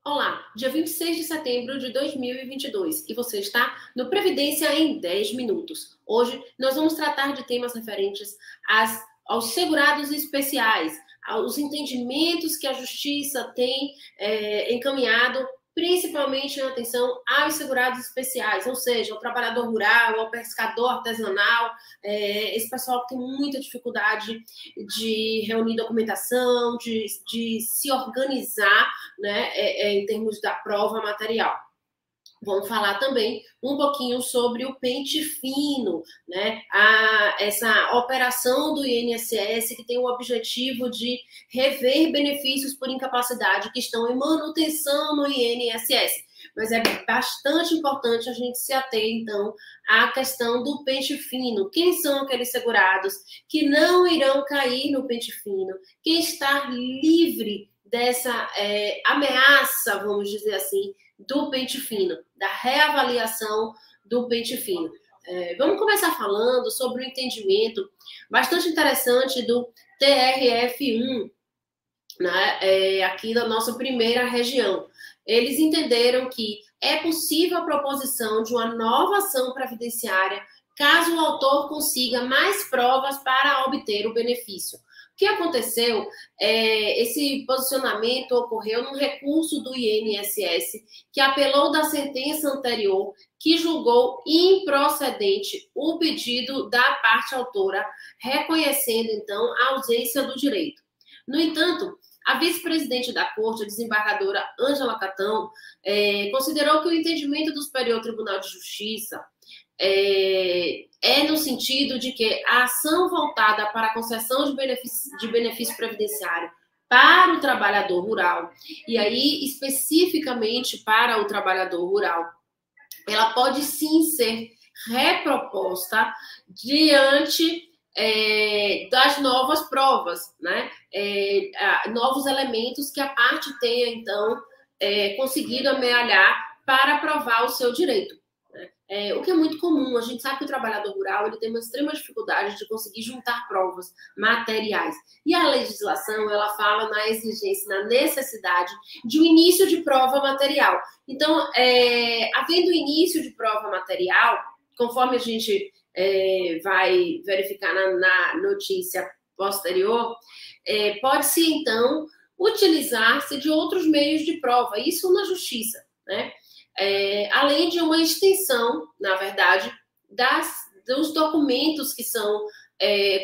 Olá, dia 26 de setembro de 2022 e você está no Previdência em 10 minutos. Hoje nós vamos tratar de temas referentes aos segurados especiais, aos entendimentos que a Justiça tem encaminhado, principalmente em atenção aos segurados especiais, ou seja, ao trabalhador rural, ao pescador artesanal, esse pessoal que tem muita dificuldade de reunir documentação, de se organizar, né, em termos da prova material. Vamos falar também um pouquinho sobre o pente fino, né? Essa operação do INSS que tem o objetivo de rever benefícios por incapacidade que estão em manutenção no INSS. Mas é bastante importante a gente se ater, então, à questão do pente fino. Quem são aqueles segurados que não irão cair no pente fino? Quem está livre dessa ameaça, vamos dizer assim, do pente fino, da reavaliação do pente fino. Vamos começar falando sobre o entendimento bastante interessante do TRF1, né, aqui da nossa primeira região. Eles entenderam que é possível a proposição de uma nova ação previdenciária caso o autor consiga mais provas para obter o benefício. O que aconteceu? Esse posicionamento ocorreu num recurso do INSS que apelou da sentença anterior que julgou improcedente o pedido da parte autora, reconhecendo, então, a ausência do direito. No entanto, a vice-presidente da Corte, a desembargadora Ângela Catão, considerou que o entendimento do Superior Tribunal de Justiça no sentido de que a ação voltada para a concessão de benefício previdenciário para o trabalhador rural, e aí especificamente para o trabalhador rural, ela pode sim ser reproposta diante das novas provas, né? Novos elementos que a parte tenha, então, conseguido amealhar para provar o seu direito. O que é muito comum. A gente sabe que o trabalhador rural ele tem uma extrema dificuldade de conseguir juntar provas materiais. E a legislação, ela fala na exigência, na necessidade de um início de prova material. Então, havendo início de prova material, conforme a gente vai verificar na notícia posterior, pode-se, então, utilizar-se de outros meios de prova, isso na justiça, né? Além de uma extensão, na verdade, dos documentos que são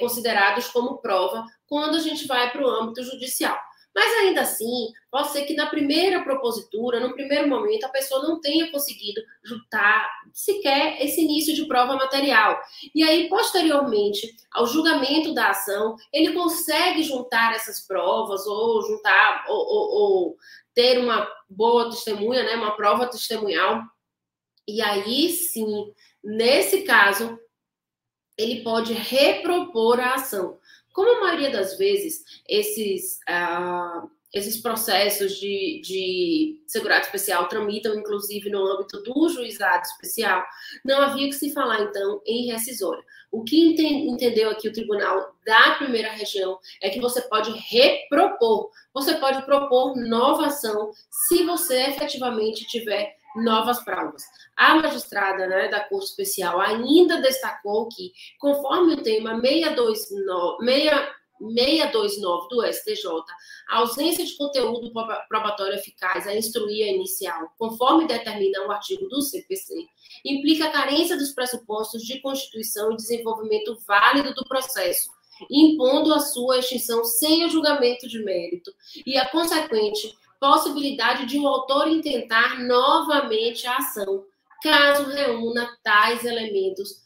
considerados como prova quando a gente vai para o âmbito judicial. Mas ainda assim, pode ser que na primeira propositura, no primeiro momento, a pessoa não tenha conseguido juntar sequer esse início de prova material. E aí, posteriormente ao julgamento da ação, ele consegue juntar essas provas ou juntar ou ter uma boa testemunha, né, uma prova testemunhal. E aí, sim, nesse caso, ele pode repropor a ação. Como a maioria das vezes, esses processos de segurado especial tramitam, inclusive, no âmbito do juizado especial, não havia que se falar, então, em rescisória. O que entendeu aqui o tribunal da primeira região é que você pode repropor, você pode propor nova ação se você efetivamente tiver novas provas. A magistrada, né, da Corte Especial ainda destacou que, conforme o tema 629 do STJ, a ausência de conteúdo probatório eficaz a instruir a inicial, conforme determina o artigo do CPC, implica a carência dos pressupostos de constituição e desenvolvimento válido do processo, impondo a sua extinção sem o julgamento de mérito e a consequente possibilidade de o autor intentar novamente a ação, caso reúna tais elementos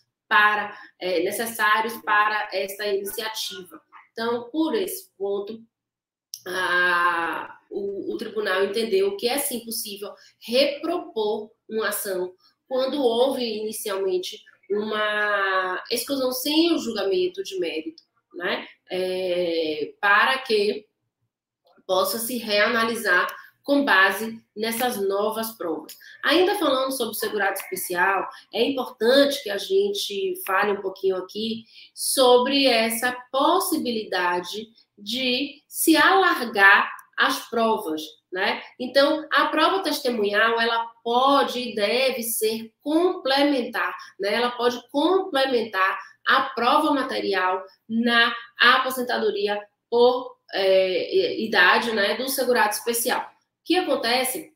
necessários para esta iniciativa. Então, por esse ponto, o tribunal entendeu que é sim possível repropor uma ação quando houve inicialmente uma exclusão sem o julgamento de mérito, né? Para que possa se reanalisar com base nessas novas provas. Ainda falando sobre o segurado especial, é importante que a gente fale um pouquinho aqui sobre essa possibilidade de se alargar as provas, né? Então, a prova testemunhal, ela pode e deve ser complementar, né? Ela pode complementar a prova material na aposentadoria por idade, né, do segurado especial. O que acontece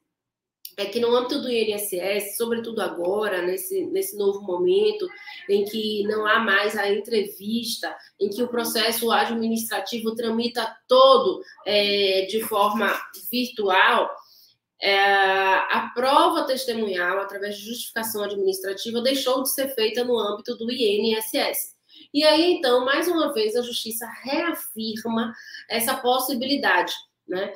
é que no âmbito do INSS, sobretudo agora, nesse novo momento, em que não há mais a entrevista, em que o processo administrativo tramita todo de forma virtual, a prova testemunhal, através de justificação administrativa, deixou de ser feita no âmbito do INSS. E aí, então, mais uma vez, a Justiça reafirma essa possibilidade, né,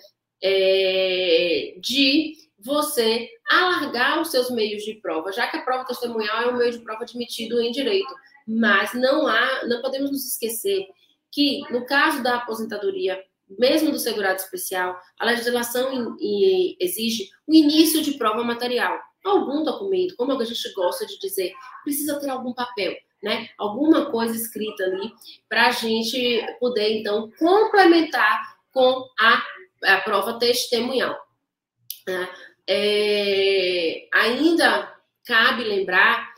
de você alargar os seus meios de prova, já que a prova testemunhal é um meio de prova admitido em direito. Mas não podemos nos esquecer que, no caso da aposentadoria, mesmo do segurado especial, a legislação exige o início de prova material. Algum documento, como a gente gosta de dizer, precisa ter algum papel, né? Alguma coisa escrita ali para a gente poder, então, complementar com a prova testemunhal. Ainda cabe lembrar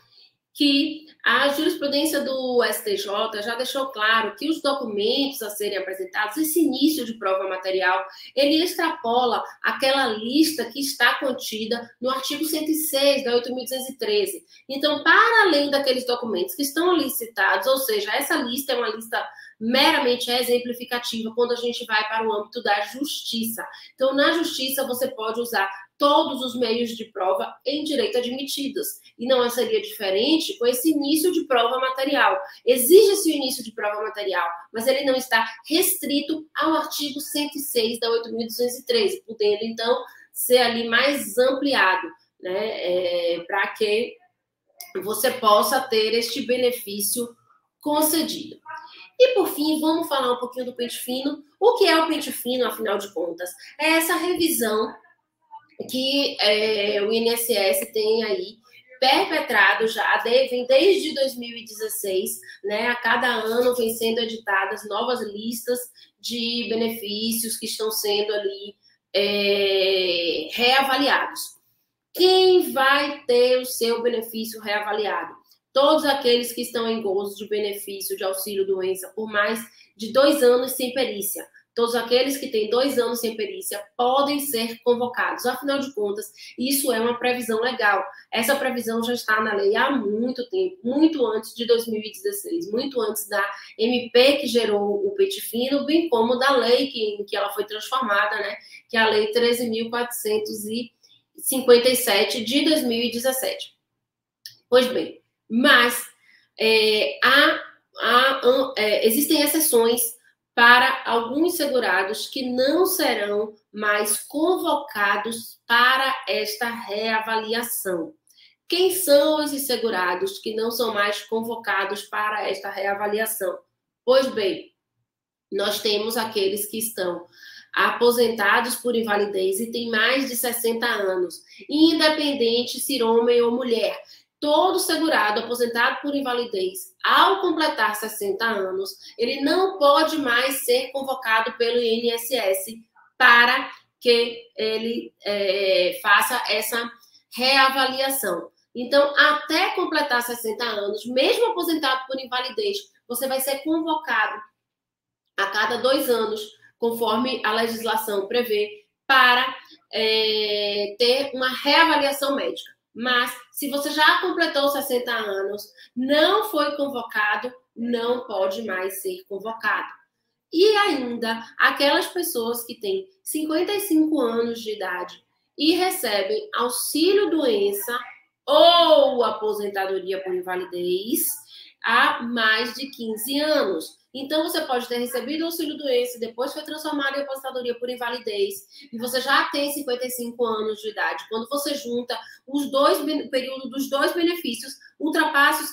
que a jurisprudência do STJ já deixou claro que os documentos a serem apresentados, esse início de prova material, ele extrapola aquela lista que está contida no artigo 106 da 8.213. Então, para além daqueles documentos que estão ali citados, ou seja, essa lista é uma lista meramente exemplificativa quando a gente vai para o âmbito da justiça. Então, na justiça, você pode usar todos os meios de prova em direito admitidos. E não seria diferente com esse início de prova material. Exige-se o início de prova material, mas ele não está restrito ao artigo 106 da 8.213, podendo, então, ser ali mais ampliado, né, para que você possa ter este benefício concedido. E, por fim, vamos falar um pouquinho do pente fino. O que é o pente fino, afinal de contas? É essa revisão que o INSS tem aí perpetrado já, vem desde 2016, né? A cada ano vem sendo editadas novas listas de benefícios que estão sendo ali reavaliados. Quem vai ter o seu benefício reavaliado? Todos aqueles que estão em gozo de benefício de auxílio-doença por mais de 2 anos sem perícia. Todos aqueles que têm 2 anos sem perícia podem ser convocados. Afinal de contas, isso é uma previsão legal. Essa previsão já está na lei há muito tempo, muito antes de 2016, muito antes da MP que gerou o pente fino, bem como da lei em que ela foi transformada, né? Que é a Lei 13.457 de 2017. Pois bem, mas existem exceções para alguns segurados que não serão mais convocados para esta reavaliação. Quem são esses segurados que não são mais convocados para esta reavaliação? Pois bem, nós temos aqueles que estão aposentados por invalidez e têm mais de 60 anos, independente se homem ou mulher. Todo segurado aposentado por invalidez, ao completar 60 anos, ele não pode mais ser convocado pelo INSS para que ele faça essa reavaliação. Então, até completar 60 anos, mesmo aposentado por invalidez, você vai ser convocado a cada 2 anos, conforme a legislação prevê, para ter uma reavaliação médica. Mas, se você já completou 60 anos, não foi convocado, não pode mais ser convocado. E ainda, aquelas pessoas que têm 55 anos de idade e recebem auxílio-doença ou aposentadoria por invalidez há mais de 15 anos. Então, você pode ter recebido auxílio-doença, depois foi transformado em aposentadoria por invalidez, e você já tem 55 anos de idade. Quando você junta o período dos 2 benefícios, ultrapassa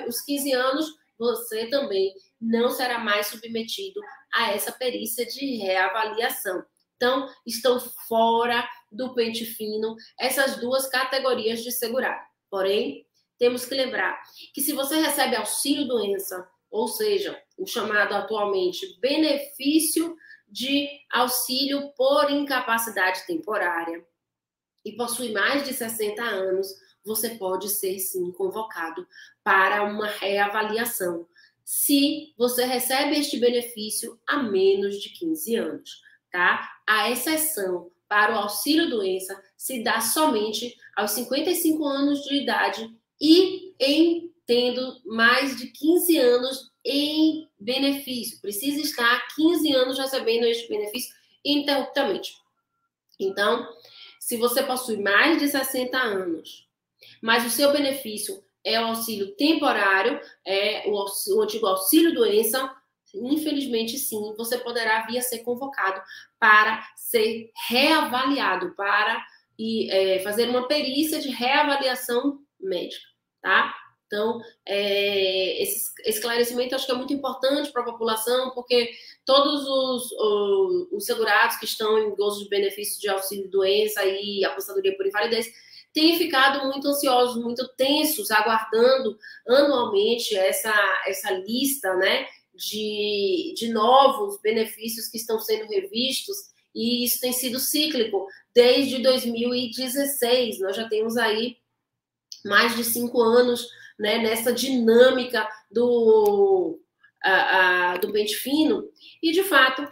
os 15 anos, você também não será mais submetido a essa perícia de reavaliação. Então, estão fora do pente fino essas 2 categorias de segurado. Porém, temos que lembrar que se você recebe auxílio-doença, ou seja, o chamado atualmente benefício de auxílio por incapacidade temporária e possui mais de 60 anos, você pode ser, sim, convocado para uma reavaliação, se você recebe este benefício há menos de 15 anos, tá? A exceção para o auxílio-doença se dá somente aos 55 anos de idade e em tendo mais de 15 anos em benefício. Precisa estar 15 anos recebendo este benefício ininterruptamente. Então, se você possui mais de 60 anos, mas o seu benefício é o auxílio temporário, o antigo auxílio-doença, infelizmente, sim, você poderá vir a ser convocado para ser reavaliado, para fazer uma perícia de reavaliação médica, tá? Então, esse esclarecimento acho que é muito importante para a população, porque todos os segurados que estão em gozo de benefício de auxílio-doença e aposentadoria por invalidez têm ficado muito ansiosos, muito tensos, aguardando anualmente essa lista, né, de novos benefícios que estão sendo revistos, e isso tem sido cíclico desde 2016. Nós já temos aí mais de 5 anos, né, nessa dinâmica do pente fino, e de fato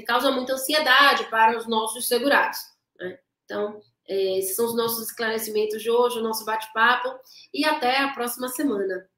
causa muita ansiedade para os nossos segurados, né? Então, esses são os nossos esclarecimentos de hoje, o nosso bate-papo, e até a próxima semana.